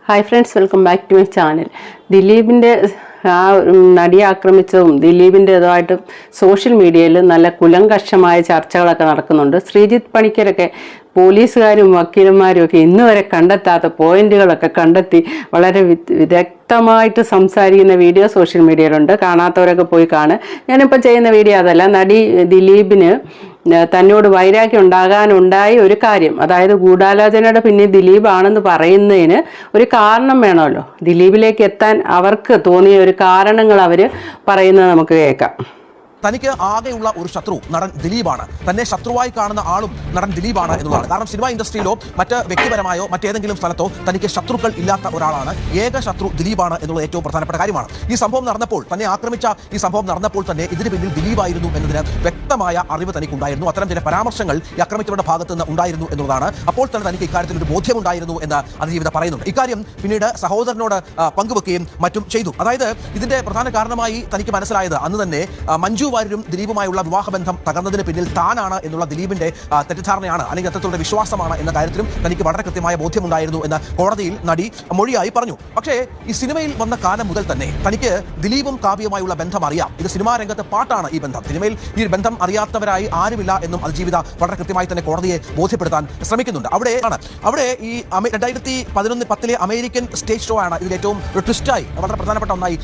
Hi friends, welcome back to my channel. ദിലീപിൻ്റെ നടിയെ ആക്രമിച്ചതും ദിലീപിൻ്റെതുമായിട്ട് social മീഡിയയിൽ നല്ല കുലങ്കഷമായ ചർച്ചകളൊക്കെ നടക്കുന്നുണ്ട്. ശ്രീജിത്ത് പണിക്കരൊക്കെ പോലീസുകാരും വക്കീലന്മാരും ഒക്കെ ഇന്ന് വരെ കണ്ടെത്താത്ത പോയിന്റുകളൊക്കെ കണ്ടെത്തി വളരെ വിദഗ്ധമായിട്ട് സംസാരിക്കുന്ന വീഡിയോ സോഷ്യൽ മീഡിയയിലുണ്ട്. കാണാത്തവരൊക്കെ പോയി കാണുക. ഞാനിപ്പോൾ ചെയ്യുന്ന വീഡിയോ അതല്ല, നടി ദിലീപിന് തന്നോട് വൈരാഗ്യം ഉണ്ടാകാനുണ്ടായ ഒരു കാര്യം, അതായത് ഗൂഢാലോചനയുടെ പിന്നിൽ ദിലീപാണെന്ന് പറയുന്നതിന് ഒരു കാരണം വേണമല്ലോ. ദിലീപിലേക്ക് എത്താൻ അവർക്ക് തോന്നിയ ഒരു കാരണങ്ങൾ അവർ പറയുന്നത് നമുക്ക് കേൾക്കാം. തനിക്ക് ആകെയുള്ള ഒരു ശത്രു നടൻ ദിലീപാണ്. തന്നെ ശത്രുവായി കാണുന്ന ആളും നടൻ ദിലീപാണ് എന്നുള്ളതാണ്. കാരണം സിനിമാ ഇൻഡസ്ട്രിയിലോ മറ്റ് വ്യക്തിപരമായോ മറ്റേതെങ്കിലും സ്ഥലത്തോ തനിക്ക് ശത്രുക്കൾ ഇല്ലാത്ത ഒരാളാണ്. ഏക ശത്രു ദിലീപാണ് എന്നുള്ളത് ഏറ്റവും പ്രധാനപ്പെട്ട കാര്യമാണ്. ഈ സംഭവം നടന്നപ്പോൾ, തന്നെ ആക്രമിച്ച ഈ സംഭവം നടന്നപ്പോൾ തന്നെ ഇതിന് പിന്നിൽ ദിലീപായിരുന്നു എന്നതിന് വ്യക്തമായ അറിവ് തനിക്കുണ്ടായിരുന്നു. അത്തരം ചില പരാമർശങ്ങൾ ഈ ആക്രമിച്ചവരുടെ ഭാഗത്ത് നിന്ന് ഉണ്ടായിരുന്നു എന്നുള്ളതാണ്. അപ്പോൾ തന്നെ തനിക്ക് ഇക്കാര്യത്തിൽ ഒരു ബോധ്യമുണ്ടായിരുന്നു എന്ന് അതിജീവിത പറയുന്നുണ്ട്. ഇക്കാര്യം പിന്നീട് സഹോദരനോട് പങ്കുവെക്കുകയും മറ്റും ചെയ്തു. അതായത് ഇതിന്റെ പ്രധാന കാരണമായി തനിക്ക് മനസ്സിലായത് അന്ന് തന്നെ മഞ്ജു വാര്യരും ദിലീപുമായുള്ള വിവാഹബന്ധം തകർന്നതിന് പിന്നിൽ താനാണ് എന്നുള്ള ദിലീപിന്റെ തെറ്റിദ്ധാരണയാണ്, അല്ലെങ്കിൽ അത്തരത്തിലുള്ള വിശ്വാസമാണ് എന്ന കാര്യത്തിലും തനിക്ക് വളരെ കൃത്യമായ ബോധ്യമുണ്ടായിരുന്നു എന്ന് കോടതിയിൽ നടി മൊഴിയായി പറഞ്ഞു. പക്ഷേ ഈ സിനിമയിൽ വന്ന കാലം മുതൽ തന്നെ തനിക്ക് ദിലീപും കാവ്യയുമായുള്ള ബന്ധം അറിയാം. ഇത് സിനിമാ രംഗത്ത് പാട്ടാണ് ഈ ബന്ധം. സിനിമയിൽ ഈ ബന്ധം അറിയാത്തവരായി ആരുമില്ല എന്നും അതിജീവിത വളരെ കൃത്യമായി തന്നെ കോടതിയെ ബോധ്യപ്പെടുത്താൻ ശ്രമിക്കുന്നുണ്ട്. അവിടെ ഈ 2011-10 അമേരിക്കൻ സ്റ്റേജ് ഷോ ആണ് ഇതിൽ ഏറ്റവും ട്വിസ്റ്റായി വളരെ പ്രധാനപ്പെട്ട ഒന്നായി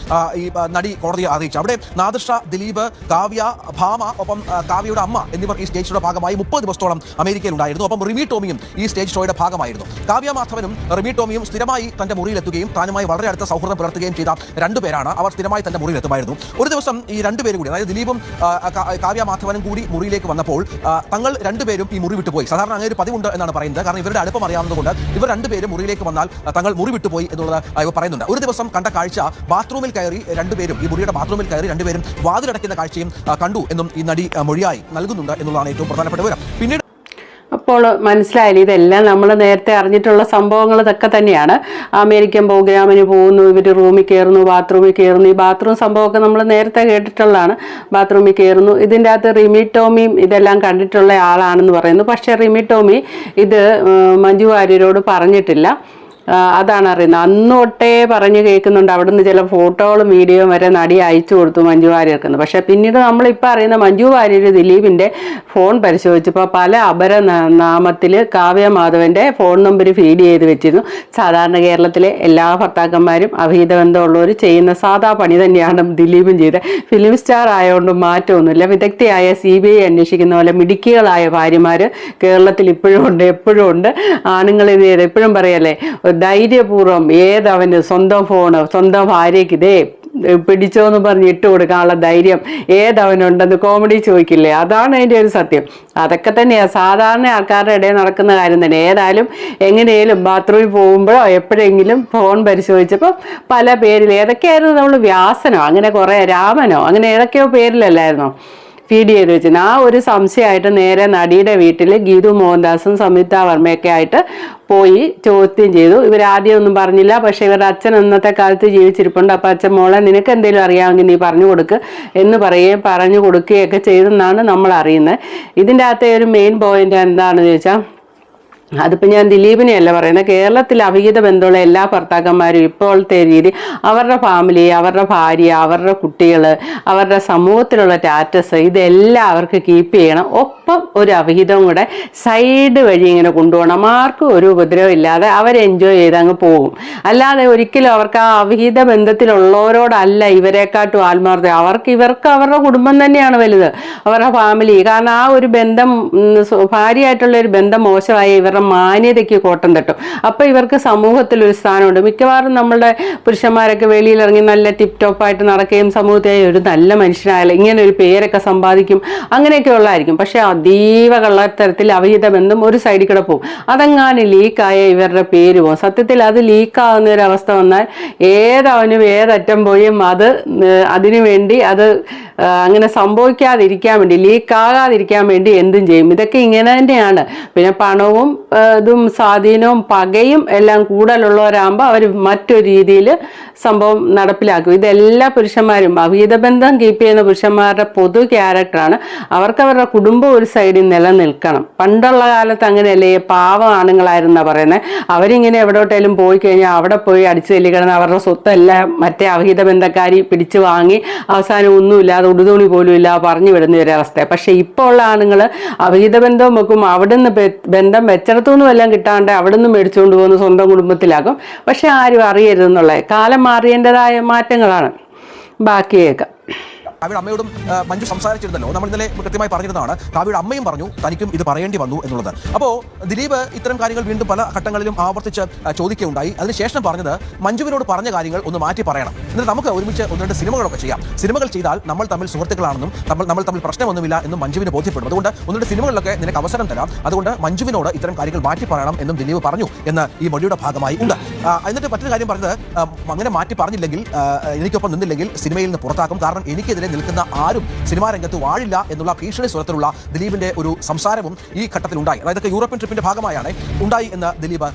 ഈ നടി കോടതിയെ അറിയിച്ചു. അവിടെ നാദിർഷ, ദിലീപ്, കാവ്യ, ഭാമ, ഒപ്പം കാവ്യയുടെ അമ്മ എന്നിവർ ഈ സ്റ്റേജ് ഷോയുടെ ഭാഗമായി 30 ദിവസത്തോളം അമേരിക്കയിൽ ഉണ്ടായിരുന്നു. ഒപ്പം റിമി ടോമിയും ഈ സ്റ്റേജ് ഷോയുടെ ഭാഗമായിരുന്നു. കാവ്യ മാധവനും റിമി ടോമിയും സ്ഥിരമായി തന്റെ മുറിയിലെത്തുകയും താനുമായി വളരെ അടുത്ത സൗഹൃദം പുലർത്തുകയും ചെയ്ത രണ്ടുപേരാണ്. അവർ സ്ഥിരമായി തന്റെ മുറിയിലെത്തുമായിരുന്നു. ഒരു ദിവസം ഈ രണ്ടുപേരും കൂടി, അതായത് ദിലീപും കാവ്യ മാധവനും കൂടി മുറിയിലേക്ക് വന്നപ്പോൾ തങ്ങൾ രണ്ടുപേരും ഈ മുറി വിട്ടുപോയി. സാധാരണ അങ്ങനെ ഒരു പതിവുണ്ട് എന്നാണ് പറയുന്നത്. കാരണം ഇവരുടെ അടുപ്പം അറിയാവുന്നതുകൊണ്ട് ഇവർ രണ്ടുപേരും മുറിയിലേക്ക് വന്നാൽ തങ്ങൾ മുറി വിട്ടുപോയി എന്നുള്ളത് ഇവർ പറയുന്നുണ്ട്. ഒരു ദിവസം കണ്ട കാഴ്ച, ബാത്റൂമിൽ കയറി രണ്ടുപേരും, ഈ മുറിയുടെ ബാത്റൂമിൽ കയറി രണ്ടുപേരും വാതിലടയ്ക്കുന്ന കാഴ്ചയും കണ്ടു എന്നും ഈ നടി മൊഴിയായി നൽകുന്നുണ്ട് എന്നുള്ളതാണ് ഏറ്റവും പ്രധാനപ്പെട്ട വിവരം. പിന്നീട് അപ്പോൾ മനസ്സിലായില്ല, ഇതെല്ലാം നമ്മൾ നേരത്തെ അറിഞ്ഞിട്ടുള്ള സംഭവങ്ങൾ ഇതൊക്കെ തന്നെയാണ്. അമേരിക്കൻ പ്രോഗ്രാമിന് പോകുന്നു, ഇവർ റൂമിൽ കയറുന്നു, ബാത്റൂമിൽ കയറുന്നു. ഈ ബാത്റൂം സംഭവമൊക്കെ നമ്മൾ നേരത്തെ കേട്ടിട്ടുള്ളതാണ്. ബാത്റൂമിൽ കയറുന്നു. ഇതിൻ്റെ അകത്ത് റിമി ടോമിയും ഇതെല്ലാം കണ്ടിട്ടുള്ള ആളാണെന്ന് പറയുന്നു. പക്ഷേ റിമി ടോമി ഇത് മഞ്ജു വാര്യരോട് പറഞ്ഞിട്ടില്ല. അതാണ് അറിയുന്നത്. അന്നൊട്ടേ പറഞ്ഞു കേൾക്കുന്നുണ്ട്. അവിടുന്ന് ചില ഫോട്ടോകളും വീഡിയോയും വരെ നടി അയച്ചു കൊടുത്തു മഞ്ജു വാര്യർക്കെന്ന്. പക്ഷേ പിന്നീട് നമ്മളിപ്പോൾ അറിയുന്ന മഞ്ജു വാര്യർ ദിലീപിൻ്റെ ഫോൺ പരിശോധിച്ചപ്പോൾ പല അപരനാമത്തിൽ കാവ്യ മാധവൻ്റെ ഫോൺ നമ്പർ ഫീഡ് ചെയ്ത് വെച്ചിരുന്നു. സാധാരണ കേരളത്തിലെ എല്ലാ ഭർത്താക്കന്മാരും അവിഹിത ബന്ധമുള്ളവർ ചെയ്യുന്ന സാധാ പണി തന്നെയാണ് ദിലീപും ചെയ്തത്. ഫിലിം സ്റ്റാർ ആയതുകൊണ്ട് മാറ്റമൊന്നുമില്ല. വിദഗ്ധയായ CBI അന്വേഷിക്കുന്ന പോലെ മിടുക്കികളായ ഭാര്യമാർ കേരളത്തിൽ ഇപ്പോഴും ഉണ്ട്, എപ്പോഴും ഉണ്ട്. ആണുങ്ങൾ ഇത് ചെയ്ത് എപ്പോഴും പറയല്ലേ, ധൈര്യപൂർവ്വം ഏതവന് സ്വന്തം ഫോണ് സ്വന്തം ഭാര്യയ്ക്ക് ഇതേ പിടിച്ചോന്ന് പറഞ്ഞ് ഇട്ട് കൊടുക്കാനുള്ള ധൈര്യം ഏതവനുണ്ടെന്ന് കോമഡി ചോദിക്കില്ലേ? അതാണ് അതിൻ്റെ ഒരു സത്യം. അതൊക്കെ തന്നെയാണ് സാധാരണ ആൾക്കാരുടെ ഇടയിൽ നടക്കുന്ന കാര്യം തന്നെ. ഏതായാലും എങ്ങനെയും ബാത്റൂമിൽ പോകുമ്പോഴോ എപ്പോഴെങ്കിലും ഫോൺ പരിശോധിച്ചപ്പോൾ പല പേരിൽ ഏതൊക്കെയായിരുന്നു, നമ്മൾ വ്യാസനോ അങ്ങനെ കുറേ രാമനോ അങ്ങനെ ഏതൊക്കെയോ പേരിലല്ലായിരുന്നോ ഫീഡ് ചെയ്ത് വെച്ചിരുന്നു. ആ ഒരു സംശയമായിട്ട് നേരെ നടിയുടെ വീട്ടിൽ ഗീതു മോഹൻദാസും സംയുക്ത വർമ്മയൊക്കെ ആയിട്ട് പോയി ചോദ്യം ചെയ്തു. ഇവരാദ്യം ഒന്നും പറഞ്ഞില്ല. പക്ഷേ ഇവരുടെ അച്ഛൻ അന്നത്തെ കാലത്ത് ജീവിച്ചിരിപ്പുണ്ട്. അപ്പം അച്ഛൻ, മോളെ നിനക്ക് എന്തെങ്കിലും അറിയാമെങ്കിൽ നീ പറഞ്ഞു കൊടുക്ക് എന്ന് പറഞ്ഞു കൊടുക്കുകയൊക്കെ ചെയ്തെന്നാണ് നമ്മൾ അറിയുന്നത്. ഇതിൻ്റെ അകത്തെ ഒരു മെയിൻ പോയിന്റ് എന്താണെന്ന് ചോദിച്ചാൽ, അതിപ്പോൾ ഞാൻ ദിലീപിനെയല്ല പറയുന്നത്, കേരളത്തിൽ അവിഹിത ബന്ധമുള്ള എല്ലാ ഭർത്താക്കന്മാരും ഇപ്പോഴത്തെ രീതി അവരുടെ ഫാമിലി, അവരുടെ ഭാര്യ, അവരുടെ കുട്ടികൾ, അവരുടെ സമൂഹത്തിലുള്ള സ്റ്റാറ്റസ് ഇതെല്ലാം അവർക്ക് കീപ്പ് ചെയ്യണം. ഒപ്പം ഒരു അവിഹിതം കൂടെ സൈഡ് വഴി ഇങ്ങനെ കൊണ്ടുപോകണം. ആർക്കും ഒരു ഉപദ്രവം ഇല്ലാതെ അവർ എൻജോയ് ചെയ്ത് അങ്ങ് പോകും. അല്ലാതെ ഒരിക്കലും അവർക്ക് ആ അവിഹിത ബന്ധത്തിലുള്ളവരോടല്ല ഇവരെക്കാട്ടും ആത്മാർത്ഥത. ഇവർക്ക് അവരുടെ കുടുംബം തന്നെയാണ് വലുത്, അവരുടെ ഫാമിലി. കാരണം ആ ഒരു ബന്ധം, ഭാര്യയായിട്ടുള്ള ഒരു ബന്ധം മോശമായ ഇവർ മാന്യതയ്ക്ക് കോട്ടം തട്ടും. അപ്പോൾ ഇവർക്ക് സമൂഹത്തിലൊരു സ്ഥാനമുണ്ട്. മിക്കവാറും നമ്മളുടെ പുരുഷന്മാരൊക്കെ വെളിയിലിറങ്ങി നല്ല ടിപ് ടോപ്പായിട്ട് നടക്കുകയും സമൂഹത്തിൽ ഒരു നല്ല മനുഷ്യനായാലും ഇങ്ങനെ ഒരു പേരൊക്കെ സമ്പാദിക്കും, അങ്ങനെയൊക്കെ ഉള്ളതായിരിക്കും. പക്ഷേ അതീവ കള്ളത്തരത്തിൽ അവിഹിത ബന്ധം ഒരു സൈഡിൽ കൂടെ പോകും. അതങ്ങാനും ലീക്കായ ഇവരുടെ പേര് പോകും. സത്യത്തിൽ അത് ലീക്കാവുന്ന ഒരു അവസ്ഥ വന്നാൽ ഏതവനും ഏതറ്റം പോയും അതിനു വേണ്ടി അത് അങ്ങനെ സംഭവിക്കാതിരിക്കാൻ വേണ്ടി, ലീക്കാകാതിരിക്കാൻ വേണ്ടി എന്തും ചെയ്യും. ഇതൊക്കെ ഇങ്ങനെ തന്നെയാണ്. പിന്നെ പണവും ഇതും സ്വാധീനവും പകയും എല്ലാം കൂടുതലുള്ളവരാകുമ്പോൾ അവർ മറ്റൊരു രീതിയിൽ സംഭവം നടപ്പിലാക്കും. ഇതെല്ലാ പുരുഷന്മാരും അവിഹിതബന്ധം കീപ്പ് ചെയ്യുന്ന പുരുഷന്മാരുടെ പൊതു ക്യാരക്ടറാണ്. അവർക്ക് അവരുടെ കുടുംബം ഒരു സൈഡിൽ നിലനിൽക്കണം. പണ്ടുള്ള കാലത്ത് അങ്ങനെയല്ലേ, പാവ ആണുങ്ങളായിരുന്നാ പറയുന്നത്. അവരിങ്ങനെ എവിടോട്ടേലും പോയി കഴിഞ്ഞാൽ അവിടെ പോയി അടിച്ചു തല്ലി കിടന്ന് അവരുടെ സ്വത്തെല്ലാം മറ്റേ അവിഹിത ബന്ധക്കാരി പിടിച്ചു വാങ്ങി അവസാനം ഒന്നുമില്ലാതെ ഉടുതുണി പോലും ഇല്ലാതെ പറഞ്ഞു വിടുന്ന ഒരു അവസ്ഥ. പക്ഷെ ഇപ്പോൾ ഉള്ള ആണുങ്ങൾ അവിഹിത ബന്ധം വെക്കും, അവിടുന്ന് ബന്ധം വെച്ചിടത്തുനിന്നും എല്ലാം കിട്ടാണ്ട് അവിടുന്ന് മേടിച്ചുകൊണ്ട് പോകുന്ന സ്വന്തം കുടുംബത്തിലാക്കും. പക്ഷെ ആരും അറിയരുതെന്നുള്ള കാലം മാറിയതിൻ്റെതായ മാറ്റങ്ങളാണ്. ബാക്കി കേൾക്കാം. കാവ്യയുടെ അമ്മയോടും മഞ്ജു സംസാരിച്ചിരുന്നല്ലോ. നമ്മൾ ഇന്നലെ കൃത്യമായി പറഞ്ഞിരുന്നതാണ്. കാവ്യയുടെ അമ്മയും പറഞ്ഞു തനിക്കും ഇത് പറയേണ്ടി വന്നു എന്നുള്ളത്. അപ്പോൾ ദിലീപ് ഇത്തരം കാര്യങ്ങൾ വീണ്ടും പല ഘട്ടങ്ങളിലും ആവർത്തിച്ച് ചോദിക്കുകയുണ്ടായി. അതിനുശേഷം പറഞ്ഞത് മഞ്ജുവിനോട് പറഞ്ഞ കാര്യങ്ങൾ ഒന്ന് മാറ്റി പറയണം, എന്നിട്ട് നമുക്ക് ഒരുമിച്ച് ഒന്ന് രണ്ട് സിനിമകളൊക്കെ ചെയ്യാം. സിനിമകൾ ചെയ്താൽ നമ്മൾ തമ്മിൽ സുഹൃത്തുക്കളാണെന്നും നമ്മൾ തമ്മിൽ പ്രശ്നമൊന്നുമില്ല എന്നും മഞ്ജുവിന് ബോധ്യപ്പെടും. അതുകൊണ്ട് ഒന്ന് രണ്ട് സിനിമകളിലൊക്കെ നിനക്ക് അവസരം തരാം. അതുകൊണ്ട് മഞ്ജുവിനോട് ഇത്തരം കാര്യങ്ങൾ മാറ്റി പറയണം എന്നും ദിലീപ് പറഞ്ഞു എന്ന് ഈ മൊഴിയുടെ ഭാഗമായി ഉണ്ട്. എന്നിട്ട് മറ്റൊരു കാര്യം പറഞ്ഞത്, അങ്ങനെ മാറ്റി പറഞ്ഞില്ലെങ്കിൽ എനിക്കൊപ്പം നിന്നില്ലെങ്കിൽ സിനിമയിൽ നിന്ന് പുറത്താക്കും. കാരണം എനിക്കെതിരെ നിൽക്കുന്ന ആരും സിനിമാ രംഗത്ത് വാഴില്ല എന്നുള്ള ഭീഷണി സ്വരത്തിലുള്ള ദിലീപിന്റെ ഒരു സംസാരവും ഈ ഘട്ടത്തിൽ ഉണ്ടായി. അതായത് യൂറോപ്യൻ ട്രിപ്പിന്റെ ഭാഗമായാണ് ഉണ്ടായി എന്ന് ദിലീപ്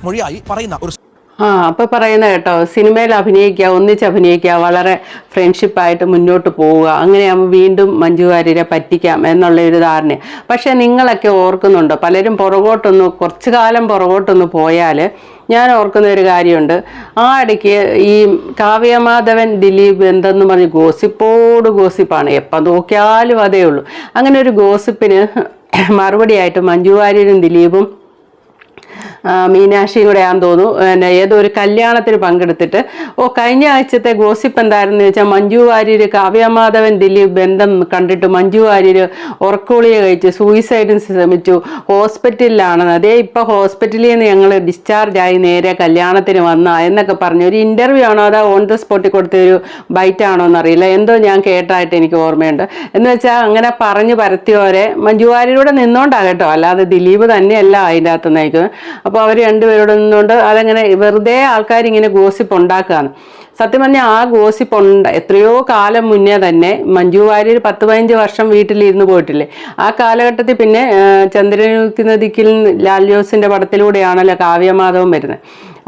മൊഴിയായി പറയുന്ന ഒരു അപ്പൊ പറയുന്ന കേട്ടോ, സിനിമയിൽ അഭിനയിക്കുക, ഒന്നിച്ച് അഭിനയിക്കുക, വളരെ ഫ്രണ്ട്ഷിപ്പായിട്ട് മുന്നോട്ട് പോവുക, അങ്ങനെയാകുമ്പോൾ വീണ്ടും മഞ്ജു വാര്യരെ പറ്റിക്കാം എന്നുള്ള ഒരു ധാരണ. പക്ഷെ നിങ്ങളൊക്കെ ഓർക്കുന്നുണ്ടോ, പലരും കുറച്ചു കാലം പുറകോട്ടൊന്ന് പോയാൽ ഞാൻ ഓർക്കുന്ന ഒരു കാര്യമുണ്ട്. ആ ഇടയ്ക്ക് ഈ കാവ്യമാധവൻ ദിലീപ് എന്തെന്ന് പറഞ്ഞ് ഗോസിപ്പാണ്, എപ്പം നോക്കിയാലും അതേ ഉള്ളൂ. അങ്ങനെ ഒരു ഗോസിപ്പിന് മറുപടിയായിട്ട് മഞ്ജു വാര്യരും ദിലീപും മീനാക്ഷിയും കൂടെ ആണെന്ന് തോന്നുന്നു ഏതോ ഒരു കല്യാണത്തിന് പങ്കെടുത്തിട്ട് കഴിഞ്ഞ ആഴ്ചത്തെ ഗോസിപ്പ് എന്തായിരുന്നു വെച്ചാൽ മഞ്ജു വാര്യർ കാവ്യമാധവൻ ദിലീപ് ബന്ധം കണ്ടിട്ട് മഞ്ജു വാര്യർ ഉറക്കോളിയ കഴിച്ച് സൂയിസൈഡിന് ശ്രമിച്ചു, ഹോസ്പിറ്റലിലാണെന്ന്. അതേ ഇപ്പം ഹോസ്പിറ്റലിൽ നിന്ന് ഞങ്ങൾ ഡിസ്ചാർജ് ആയി നേരെ കല്യാണത്തിന് വന്ന എന്നൊക്കെ പറഞ്ഞു. ഒരു ഇൻ്റർവ്യൂ ആണോ അതോ ഓൺ ദ സ്പോട്ടിൽ കൊടുത്തൊരു ബൈറ്റാണോ എന്നറിയില്ല, എന്തോ ഞാൻ കേട്ടായിട്ട് എനിക്ക് ഓർമ്മയുണ്ട്. എന്ന് വെച്ചാൽ അങ്ങനെ പറഞ്ഞു പരത്തിയവരെ മഞ്ജു വാര്യരോടെ നിന്നോണ്ടാകട്ടോ, അല്ലാതെ ദിലീപ് തന്നെയല്ല അതിൻ്റെ അകത്ത് നയിക്കുന്നത്. അപ്പോൾ അവർ രണ്ടുപേരോട് നിന്നുകൊണ്ട് അതങ്ങനെ വെറുതെ ആൾക്കാരിങ്ങനെ ഗോസിപ്പ് ഉണ്ടാക്കുകയാണ്. സത്യം പറഞ്ഞാൽ ആ ഗോസിപ്പ് എത്രയോ കാലം മുന്നേ തന്നെ മഞ്ജു വാര്യർ 10-15 വർഷം വീട്ടിലിരുന്ന് പോയിട്ടില്ലേ. ആ കാലഘട്ടത്തിൽ പിന്നെ ചന്ദ്രനുദിക്കുന്ന ദിക്കിൽ ലാൽ ജോസിന്റെ പടത്തിലൂടെയാണല്ലോ കാവ്യമാധവൻ വരുന്നത്.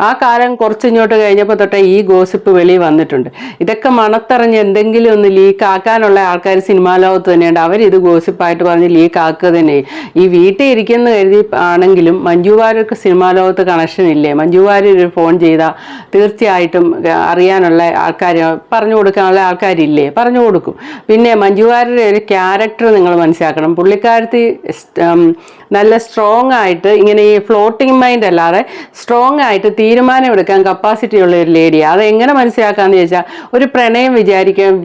ആ കാലം കുറച്ചിങ്ങോട്ട് കഴിഞ്ഞപ്പോൾ തൊട്ടേ ഈ ഗോസിപ്പ് വെളി വന്നിട്ടുണ്ട്. ഇതൊക്കെ മണത്തറിഞ്ഞ് എന്തെങ്കിലും ഒന്ന് ലീക്ക് ആക്കാനുള്ള ആൾക്കാർ സിനിമാ ലോകത്ത് തന്നെയുണ്ട്. അവരിത് ഗോസിപ്പായിട്ട് പറഞ്ഞ് ലീക്ക് ആക്കുക തന്നെ. ഈ വീട്ടിൽ ഇരിക്കുന്ന കരുതി ആണെങ്കിലും മഞ്ജു വാര്യർക്ക് സിനിമാ ലോകത്ത് കണക്ഷൻ ഇല്ലേ? മഞ്ജു വാര്യർ ഒരു ഫോൺ ചെയ്താൽ തീർച്ചയായിട്ടും അറിയാനുള്ള ആൾക്കാർ, പറഞ്ഞു കൊടുക്കാനുള്ള ആൾക്കാരില്ലേ? പറഞ്ഞു കൊടുക്കും. പിന്നെ മഞ്ജു വാര്യരുടെ ഒരു ക്യാരക്ടർ നിങ്ങൾ മനസ്സിലാക്കണം. പുള്ളിക്കാരത്തി നല്ല സ്ട്രോങ് ആയിട്ട്, ഇങ്ങനെ ഈ ഫ്ലോട്ടിംഗ് മൈൻഡ് അല്ലാതെ സ്ട്രോങ് ആയിട്ട് തീരുമാനമെടുക്കാൻ കപ്പാസിറ്റി ഉള്ള ഒരു ലേഡിയാണ്. അതെങ്ങനെ മനസ്സിലാക്കാമെന്ന് ചോദിച്ചാൽ, ഒരു പ്രണയം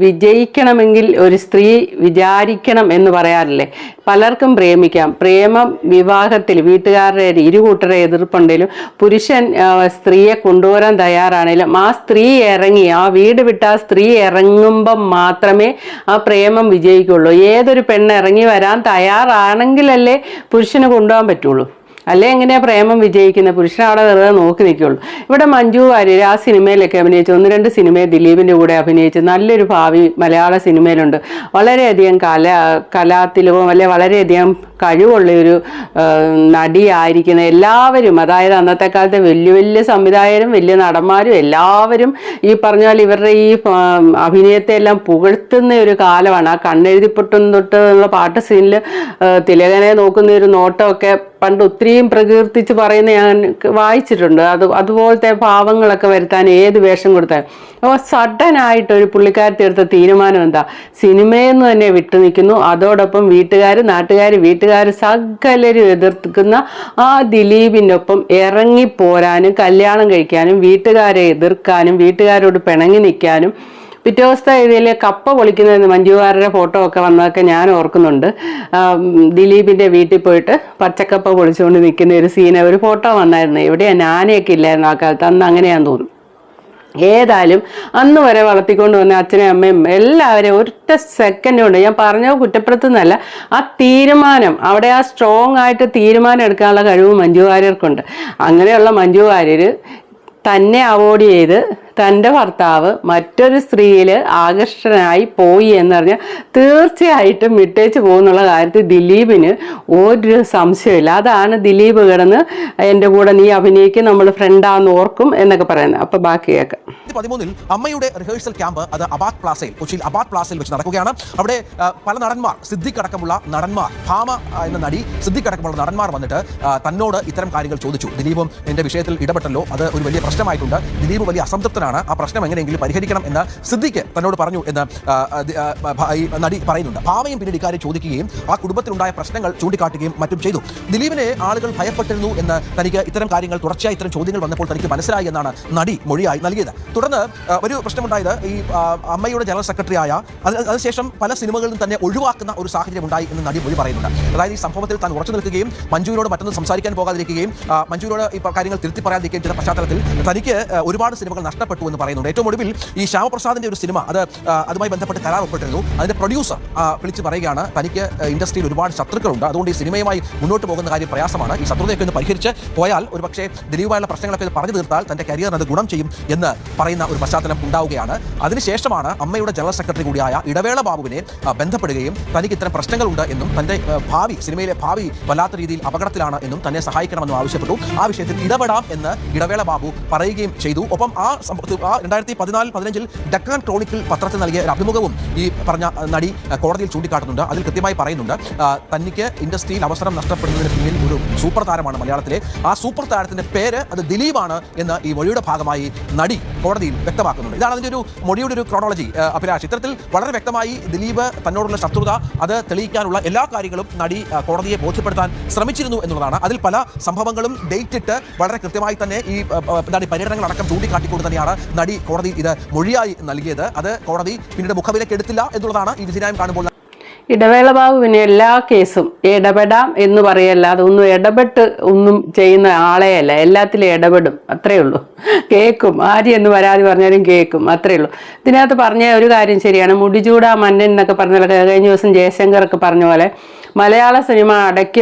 വിജയിക്കണമെങ്കിൽ ഒരു സ്ത്രീ വിചാരിക്കണം എന്ന് പറയാറില്ലേ? പലർക്കും പ്രേമിക്കാം. പ്രേമം വിവാഹത്തിൽ വീട്ടുകാരുടെ ഇരുകൂട്ടരെ എതിർപ്പുണ്ടെങ്കിലും പുരുഷൻ സ്ത്രീയെ കൊണ്ടുവരാൻ തയ്യാറാണെങ്കിലും ആ സ്ത്രീ ഇറങ്ങി, ആ വീട് വിട്ട ആ സ്ത്രീ ഇറങ്ങുമ്പം മാത്രമേ ആ പ്രേമം വിജയിക്കുള്ളൂ. ഏതൊരു പെണ്ണ് ഇറങ്ങി വരാൻ തയ്യാറാണെങ്കിലല്ലേ പുരുഷന് കൊണ്ടുപോകാൻ പറ്റുള്ളൂ. അല്ലേ എങ്ങനെയാ പ്രേമം വിജയിക്കുന്ന? പുരുഷൻ അവിടെ വെറുതെ നോക്കി നിൽക്കുള്ളൂ. ഇവിടെ മഞ്ജു വാര്യർ ആ സിനിമയിലൊക്കെ അഭിനയിച്ചു, 1-2 സിനിമയിൽ ദിലീപിൻ്റെ കൂടെ അഭിനയിച്ച് നല്ലൊരു ഭാവി മലയാള സിനിമയിലുണ്ട്. വളരെയധികം കലാത്തിലും അല്ലെ വളരെയധികം കഴിവുള്ളൊരു നടിയായിരിക്കുന്ന എല്ലാവരും, അതായത് അന്നത്തെ കാലത്തെ വലിയ സംവിധായകരും വലിയ നടന്മാരും എല്ലാവരും ഈ പറഞ്ഞാൽ ഇവരുടെ ഈ അഭിനയത്തെ എല്ലാം പുകഴ്ത്തുന്ന ഒരു കാലമാണ്. ആ കണ്ണെഴുതിപ്പൊട്ടും തൊട്ട് എന്നുള്ള പാട്ട് സീനിൽ തിലകനെ നോക്കുന്ന ഒരു നോട്ടമൊക്കെ പണ്ട് ഒത്തിരിയും പ്രകീർത്തിച്ച് പറയുന്ന ഞാൻ വായിച്ചിട്ടുണ്ട്. അതുപോലത്തെ ഭാവങ്ങളൊക്കെ വരുത്താൻ ഏത് വേഷം കൊടുത്താലും. അപ്പോൾ സഡനായിട്ടൊരു പുള്ളിക്കാരത്തി എടുത്ത തീരുമാനം എന്താ? സിനിമയിൽ നിന്ന് തന്നെ വിട്ടു നിൽക്കുന്നു. അതോടൊപ്പം വീട്ടുകാർ സകലരും എതിർക്കുന്ന ആ ദിലീപിൻ്റെ ഒപ്പം ഇറങ്ങിപ്പോരാനും കല്യാണം കഴിക്കാനും വീട്ടുകാരെ എതിർക്കാനും വീട്ടുകാരോട് പിണങ്ങി നിൽക്കാനും. പിറ്റേ ദിവസത്തെ ഇതിൽ കപ്പ പൊളിക്കുന്ന മഞ്ജുവാരുടെ ഫോട്ടോ ഒക്കെ വന്നതൊക്കെ ഞാൻ ഓർക്കുന്നുണ്ട്. ദിലീപിൻ്റെ വീട്ടിൽ പോയിട്ട് പച്ചക്കപ്പ പൊളിച്ചുകൊണ്ട് നിൽക്കുന്ന ഒരു സീന, ഒരു ഫോട്ടോ വന്നായിരുന്നു. എവിടെയാണ്? ഞാനൊക്കെ ഇല്ലായിരുന്നു ആ കാലത്ത്. അന്ന് അങ്ങനെയാന്ന് തോന്നുന്നു. ഏതായാലും അന്ന് വരെ വളർത്തിക്കൊണ്ട് വന്ന അച്ഛനും അമ്മയും എല്ലാവരെയും ഒറ്റ സെക്കൻഡ് കൊണ്ട്, ഞാൻ പറഞ്ഞോ കുറ്റപ്പെടുത്തുന്നതല്ല, ആ തീരുമാനം അവിടെ ആ സ്ട്രോങ് ആയിട്ട് തീരുമാനം എടുക്കാനുള്ള കഴിവ് മഞ്ജു വാര്യർക്കുണ്ട്. അങ്ങനെയുള്ള മഞ്ജു വാര്യർ തന്നെ അവോയ്ഡ് ചെയ്ത് തൻ്റെ ഭർത്താവ് മറ്റൊരു സ്ത്രീയിൽ ആകർഷണനായി പോയി എന്നറിഞ്ഞാൽ തീർച്ചയായിട്ടും വിട്ടേച്ച് പോകുന്നുള്ള കാര്യത്തിൽ ദിലീപിന് ഒരു സംശയമില്ല. അതാണ് ദിലീപ് കിടന്ന് എൻ്റെ കൂടെ നീ അഭിനയിക്കും, നമ്മൾ ഫ്രണ്ടാന്ന് ഓർക്കും എന്നൊക്കെ പറയുന്നത്. അപ്പോൾ ബാക്കി കേൾക്കാം. 2013 അമ്മയുടെ റിഹേഴ്സൽ ക്യാമ്പ് അത് അബാദ് പ്ലാസയിൽ, കൊച്ചിയിൽ അബാദ് പ്ലാസയിൽ വെച്ച് നടക്കുകയാണ്. അവിടെ പല നടന്മാർ, സിദ്ദിഖ് അടക്കമുള്ള നടന്മാർ, ഭാമ എന്ന നടി, സിദ്ദിഖ് അടക്കമുള്ള നടന്മാർ വന്നിട്ട് തന്നോട് ഇത്തരം കാര്യങ്ങൾ ചോദിച്ചു. ദിലീപും എൻ്റെ വിഷയത്തിൽ ഇടപെട്ടല്ലോ, അത് ഒരു വലിയ പ്രശ്നമായിട്ടുണ്ട്, ദിലീപ് വലിയ അസംതൃപ്തനാണ്, ആ പ്രശ്നം എങ്ങനെയെങ്കിലും പരിഹരിക്കണം എന്ന് സിദ്ദിഖ് തന്നോട് പറഞ്ഞു എന്ന് നടി പറയുന്നുണ്ട്. ഭാമയും പിന്നീട് ഇക്കാര്യം ചോദിക്കുകയും ആ കുടുംബത്തിലുണ്ടായ പ്രശ്നങ്ങൾ ചൂണ്ടിക്കാട്ടുകയും മറ്റും ചെയ്തു. ദിലീപിനെ ആളുകൾ ഭയപ്പെട്ടിരുന്നു എന്ന് തനിക്ക് ഇത്തരം കാര്യങ്ങൾ തുടർച്ചയായി ഇത്തരം ചോദ്യങ്ങൾ വന്നപ്പോൾ തനിക്ക് മനസ്സിലായി എന്നാണ് നടി മൊഴിയായി നൽകിയത്. തുടർന്ന് ഒരു പ്രശ്നമുണ്ടായത് ഈ അമ്മയുടെ ജനറൽ സെക്രട്ടറി ആയ അതിനുശേഷം പല സിനിമകളിലും തന്നെ ഒഴിവാക്കുന്ന ഒരു സാഹചര്യം ഉണ്ടായി എന്ന് നടി മൊഴി പറയുന്നുണ്ട്. അതായത് ഈ സംഭവത്തിൽ താൻ ഉറച്ചു നിൽക്കുകയും മഞ്ജുവിനോട് മറ്റൊന്നും സംസാരിക്കാൻ പോകാതിരിക്കുകയും മഞ്ജുവിനോട് ഈ കാര്യങ്ങൾ തിരുത്തി പറയാതിരിക്കുകയും ചെയ്ത പശ്ചാത്തലത്തിൽ തനിക്ക് ഒരുപാട് സിനിമകൾ നഷ്ടപ്പെട്ടു എന്ന് പറയുന്നുണ്ട്. ഏറ്റവും ഒടുവിൽ ഈ ശ്യാമപ്രസാദിന്റെ ഒരു സിനിമ അതുമായി ബന്ധപ്പെട്ട് കരാർ ഒപ്പിട്ടിരുന്നു. അതിന്റെ പ്രൊഡ്യൂസർ വിളിച്ച് പറയുകയാണ് തനിക്ക് ഇൻഡസ്ട്രിയിൽ ഒരുപാട് ശത്രുക്കളുണ്ട്, അതുകൊണ്ട് ഈ സിനിമയുമായി മുന്നോട്ട് പോകുന്ന കാര്യം പ്രയാസമാണ്, ഈ ശത്രുതയൊക്കെ ഒന്ന് പരിഹരിച്ച് പോയാൽ ഒരു പക്ഷേ ദിലീപുമായുള്ള പ്രശ്നങ്ങളൊക്കെ പറഞ്ഞു തീർത്താൽ തന്റെ കരിയറിന് അത് ഗുണം ചെയ്യും എന്ന് പറയുന്ന ഒരു പശ്ചാത്തലം ഉണ്ടാവുകയാണ്. അതിനുശേഷമാണ് അമ്മയുടെ ജനറൽ സെക്രട്ടറി കൂടിയായ ഇടവേള ബാബുവിനെ ബന്ധപ്പെടുകയും തനിക്ക് ഇത്തരം പ്രശ്നങ്ങളുണ്ട് എന്നും തന്റെ സിനിമയിലെ ഭാവി വല്ലാത്ത രീതിയിൽ അപകടത്തിലാണ് എന്നും തന്നെ സഹായിക്കണമെന്നും ആവശ്യപ്പെട്ടു. ആ വിഷയത്തിൽ ഇടപെടാം എന്ന് ഇടവേള ബാബു പറയുകയും ചെയ്തു. ഒപ്പം ആ 2014-15 ഡക്കാൻ ക്രോണിക്കിൾ പത്രത്തിൽ നൽകിയ ഒരു അഭിമുഖവും ഈ പറഞ്ഞ നടി കോടതിയിൽ ചൂണ്ടിക്കാട്ടുന്നുണ്ട്. അതിൽ കൃത്യമായി പറയുന്നുണ്ട് തനിക്ക് ഇൻഡസ്ട്രിയിൽ അവസരം നഷ്ടപ്പെടുന്നതിന് പിന്നിൽ ഒരു സൂപ്പർ താരമാണ് മലയാളത്തിലെ, ആ സൂപ്പർ താരത്തിന്റെ പേര് അത് ദിലീപാണ് എന്ന് ഈ മൊഴിയുടെ ഭാഗമായി നടി കോടതിയിൽ വ്യക്തമാക്കുന്നുണ്ട്. ഇതാണ് അതിൻ്റെ ഒരു മൊഴിയുടെ ഒരു ക്രോണോളജി. അഭിലാഷ്, ഇത്തരത്തിൽ വളരെ വ്യക്തമായി ദിലീപ് തന്നോടുള്ള ശത്രുത അത് തെളിയിക്കാനുള്ള എല്ലാ കാര്യങ്ങളും നടി കോടതിയെ ബോധ്യപ്പെടുത്താൻ ശ്രമിച്ചിരുന്നു എന്നുള്ളതാണ്. അതിൽ പല സംഭവങ്ങളും ഡേറ്റ് ഇട്ട് വളരെ കൃത്യമായി തന്നെ ഈ പര്യടനങ്ങൾ അടക്കം ചൂണ്ടിക്കാട്ടിക്കൊണ്ട് തന്നെയാണ് നടി കോടതിയിൽ ഇത് മൊഴിയായി നൽകിയത്. അത് കോടതി പിന്നീട് മുഖവിലേക്ക് എടുത്തില്ല എന്നുള്ളതാണ് ഈ വിധിന്യായം കാണുമ്പോൾ. ഇടവേള ബാബുവിന് എല്ലാ കേസും ഇടപെടാം എന്ന് പറയല്ല, അതൊന്നും ഇടപെട്ട് ഒന്നും ചെയ്യുന്ന ആളെയല്ല, എല്ലാത്തിലും ഇടപെടും, അത്രയേ ഉള്ളൂ. കേൾക്കും, ആര്യ എന്ന് പരാതി പറഞ്ഞാലും കേൾക്കും, അത്രയേ ഉള്ളൂ. ഇതിനകത്ത് പറഞ്ഞ ഒരു കാര്യം ശരിയാണ്, മുടിചൂടാ മന്നൻ എന്നൊക്കെ പറഞ്ഞാലൊക്കെ കഴിഞ്ഞ ദിവസം ജയശങ്കറൊക്കെ പറഞ്ഞ പോലെ മലയാള സിനിമ അടക്കി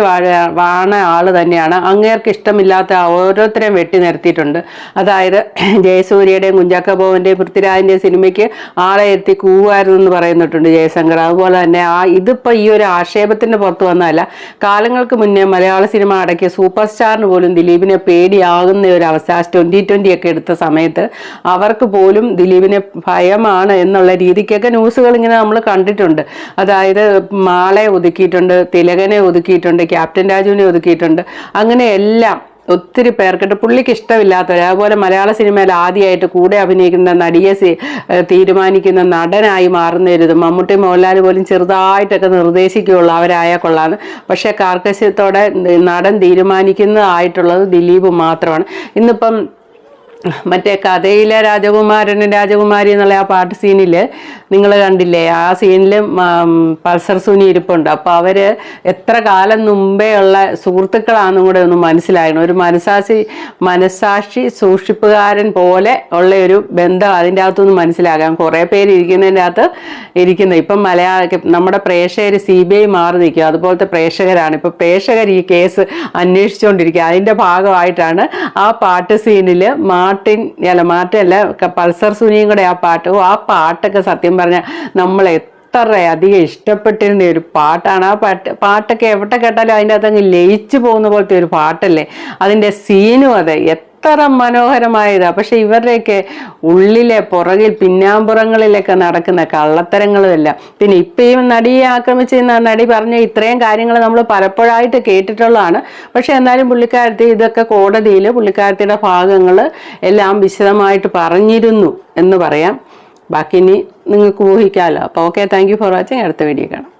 വാണ ആൾ തന്നെയാണ്. അങ്ങേർക്ക് ഇഷ്ടമില്ലാത്ത ഓരോരുത്തരെയും വെട്ടി നിരത്തിയിട്ടുണ്ട്. അതായത് ജയസൂര്യയുടെയും കുഞ്ചാക്ക ബോബന്റെയും പൃഥ്വിരാജിന്റെയും സിനിമയ്ക്ക് ആളെ എത്തി കൂവായിരുന്നു എന്ന് പറയുന്നിട്ടുണ്ട് ജയശങ്കർ. അതുപോലെ തന്നെ ഇതിപ്പോൾ ഈ ഒരു ആക്ഷേപത്തിന്റെ പുറത്ത് വന്നതല്ല, കാലങ്ങൾക്ക് മുന്നേ മലയാള സിനിമ അടക്കിയ സൂപ്പർ സ്റ്റാറിന് പോലും ദിലീപിനെ പേടിയാകുന്ന ഒരു അവസ്ഥ 2020 ഒക്കെ എടുത്ത സമയത്ത് അവർക്ക് പോലും ദിലീപിനെ ഭയമാണ് എന്നുള്ള രീതിക്കൊക്കെ ന്യൂസുകൾ ഇങ്ങനെ നമ്മൾ കണ്ടിട്ടുണ്ട്. അതായത് മാളെ ഒതുക്കിയിട്ടുണ്ട്, തിലകനെ ഒതുക്കിയിട്ടുണ്ട്, ക്യാപ്റ്റൻ രാജുവിനെ ഒതുക്കിയിട്ടുണ്ട്, അങ്ങനെ എല്ലാം ഒത്തിരി പേർക്കിട്ട് പുള്ളിക്ക് ഇഷ്ടമില്ലാത്തവർ. അതുപോലെ മലയാള സിനിമയിൽ ആദ്യമായിട്ട് കൂടെ അഭിനയിക്കുന്ന നടിയെ തീരുമാനിക്കുന്ന നടനായി മാറുന്നവരുത് മമ്മൂട്ടി മോഹൻലാൽ പോലും ചെറുതായിട്ടൊക്കെ നിർദ്ദേശിക്കുകയുള്ളൂ അവരായാൽ കൊള്ളാന്ന്. പക്ഷേ കാർക്കശ്യത്തോടെ നടൻ തീരുമാനിക്കുന്നതായിട്ടുള്ളത് ദിലീപ് മാത്രമാണ്. ഇന്നിപ്പം മറ്റേ കഥയിലെ രാജകുമാരനും രാജകുമാരി എന്നുള്ള ആ പാട്ട് സീനിൽ നിങ്ങൾ കണ്ടില്ലേ, ആ സീനിൽ പൾസർ സുനി ഇരിപ്പുണ്ട്. അപ്പോൾ അവർ എത്ര കാലം മുമ്പേ ഉള്ള സുഹൃത്തുക്കളാണെന്നും കൂടെ ഒന്ന് മനസ്സിലായിരുന്നു. ഒരു മനസാക്ഷി സൂക്ഷിപ്പുകാരൻ പോലെ ഉള്ള ഒരു ബന്ധം അതിൻ്റെ അകത്തുനിന്ന് മനസ്സിലാകാം. കുറേ പേര് ഇരിക്കുന്നതിൻ്റെ അകത്ത് ഇരിക്കുന്നത് ഇപ്പം നമ്മുടെ പ്രേക്ഷകർ CBI മാറി നിൽക്കുക, അതുപോലത്തെ പ്രേക്ഷകരാണ്. ഇപ്പം പ്രേക്ഷകർ ഈ കേസ് അന്വേഷിച്ചുകൊണ്ടിരിക്കുക. അതിൻ്റെ ഭാഗമായിട്ടാണ് ആ പാട്ട് സീനിൽ മാർട്ടിനല്ല പൾസർ സുനിയും കൂടെ ആ പാട്ടൊക്കെ സത്യം പറഞ്ഞാൽ നമ്മൾ അധികം ഇഷ്ടപ്പെട്ടിരുന്ന ഒരു പാട്ടാണ്. ആ പാട്ടൊക്കെ എവിടെ കേട്ടാലും അതിൻ്റെ അകത്ത് അങ്ങ് ലയിച്ചു പോകുന്ന പോലത്തെ ഒരു പാട്ടല്ലേ. അതിൻ്റെ സീനും അതെ എത്ര മനോഹരമായതാണ്. പക്ഷെ ഇവരുടെയൊക്കെ ഉള്ളിലെ പുറകിൽ പിന്നാമ്പുറങ്ങളിലൊക്കെ നടക്കുന്ന കള്ളത്തരങ്ങളുമല്ല. പിന്നെ ഇപ്പം ഈ നടിയെ ആക്രമിച്ചിരുന്ന നടി പറഞ്ഞ ഇത്രയും കാര്യങ്ങൾ നമ്മൾ പലപ്പോഴായിട്ട് കേട്ടിട്ടുള്ളതാണ്. പക്ഷെ എന്നാലും പുള്ളിക്കാരത്തി ഇതൊക്കെ കോടതിയിൽ പുള്ളിക്കാരത്തിയുടെ ഭാഗങ്ങൾ എല്ലാം വിശദമായിട്ട് പറഞ്ഞിരുന്നു എന്ന് പറയാം. ബാക്കി ഇനി നിങ്ങൾക്ക് ഊഹിക്കാമല്ലോ. അപ്പോൾ okay, thank you for watching. അടുത്ത വീഡിയോ കാണാം.